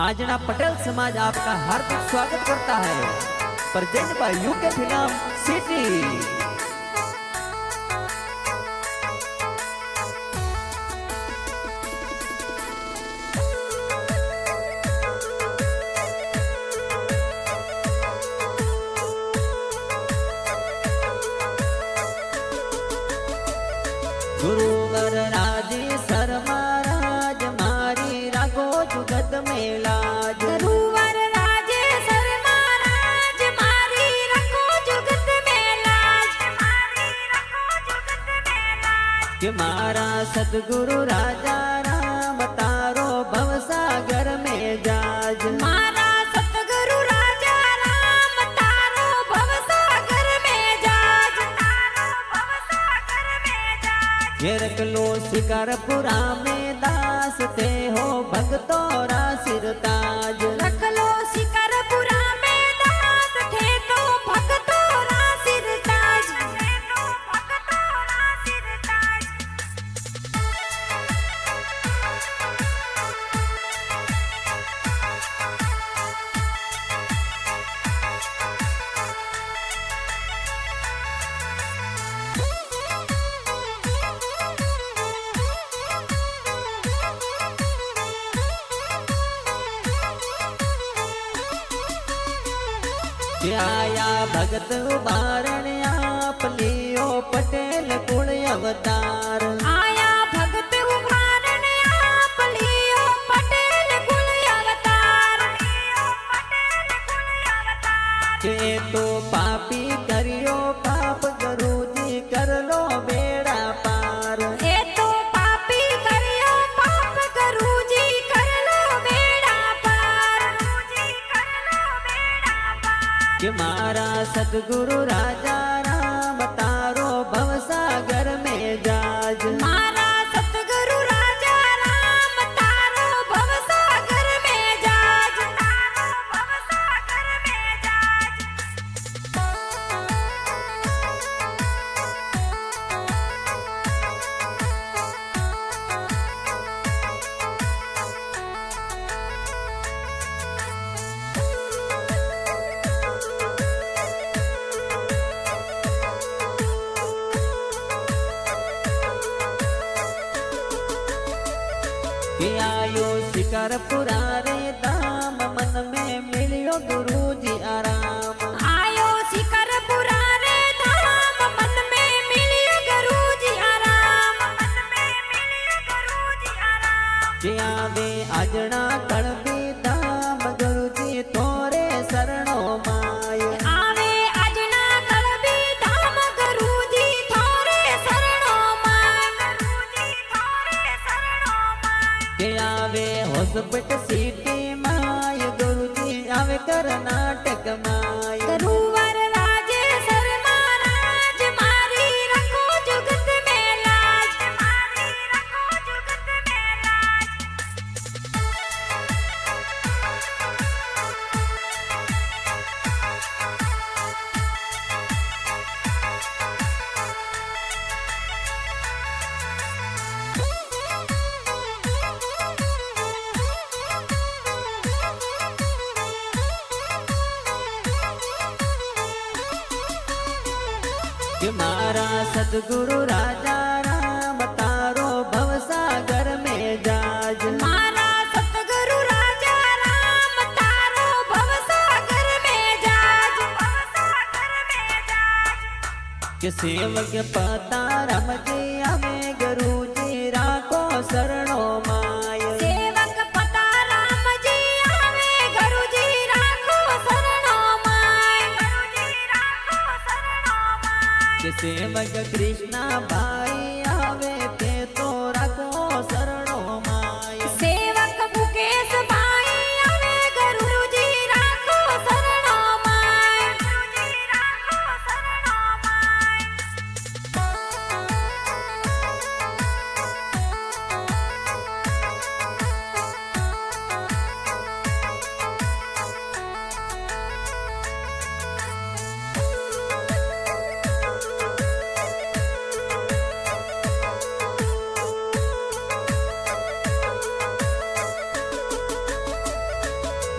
आजना पटेल समाज आपका हार्दिक स्वागत करता है। Present by UK film city. गुरुवर राजे शर्मा राज मारी रागो जुगत में लाज। गुरुवर राजे शर्मा राज मारी रखो जुगत में लाज। कि मारा सतगुरु राजा राम तारो भवसागर में जाज। मारा सतगुरु राजा राम तारो भवसागर में जाज। ये रख लो शिकारपुरा में दास थे हो भगतोरा सिरताज। रख लो शिकारपुरा में दास थे तो भगतोरा सिरताज। आया भगत उबारण आप लियो पटेल कुल अवतार। आया भगत उभारण आप लियो पटेल कुल अवतार। के तो पापी करियो पाप गुरु जी कर लो बेड़ा पार। ए तो पापी करियो पाप गुरु जी कर लो बेड़ा पार। कि मारा सतगुरु राजा राम तारो भवसागर में जाज। मारा सतगुरु राजा राम तारो भवसागर में जाज। कि आयो शिकारपुरा रे दाम मन में मिलियो गुरु जी आराम। आयो शिकारपुरा रे धाम मन में मिलियो गुरु जी आराम। कि आवे आजना कड़बी दाम गुरु जी तोरे शरणो माय। आवे अजना कलबी धाम गुरु जी थोरे शरणो मान। के आवे हॉस्पिटल सिटी माय गुरु जी आवे कर्नाटक माय। गुरुवर राजे शर्मा राज मारी रखो जुगत में लाज। कि मारा सतगुरु राजा राम तारो भवसागर में जाज। मारा सतगुरु राजा राम तारो भवसागर में जाज। कि सेवक पता राम जी हमें गुरु जी राखो शरणो माय। सेवक पता राम जी आवे गुरु जी राखो शरणो माय। कि सेवक कृष्णा भाई आवे ते तो राखो शरणो माय। सेवक मुकेश भाई आवे गुरु जी राखो शरणो माय।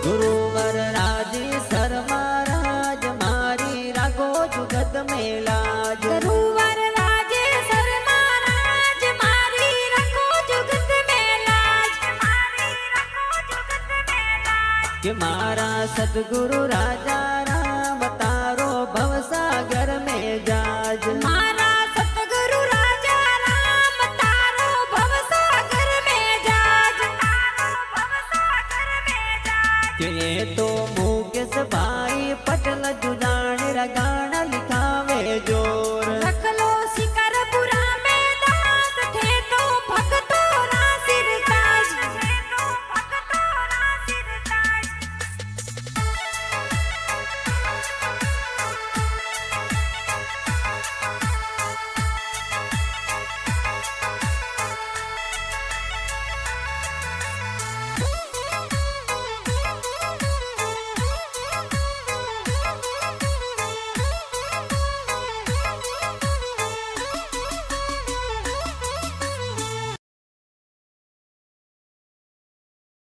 ગુરુવર રાજી સર મહારાજ મારી રાખો જુગત મેલાજ ગુરુવર રાજે સર મહારાજ મારી રાખો જુગત મેલાજ કે મારા સદગુરુ રાજા રામ તારો ભવસાગર में જાજ મારા સતગુરુ રાજા રામ તારો ભવસાગર में જાજ કે એ તો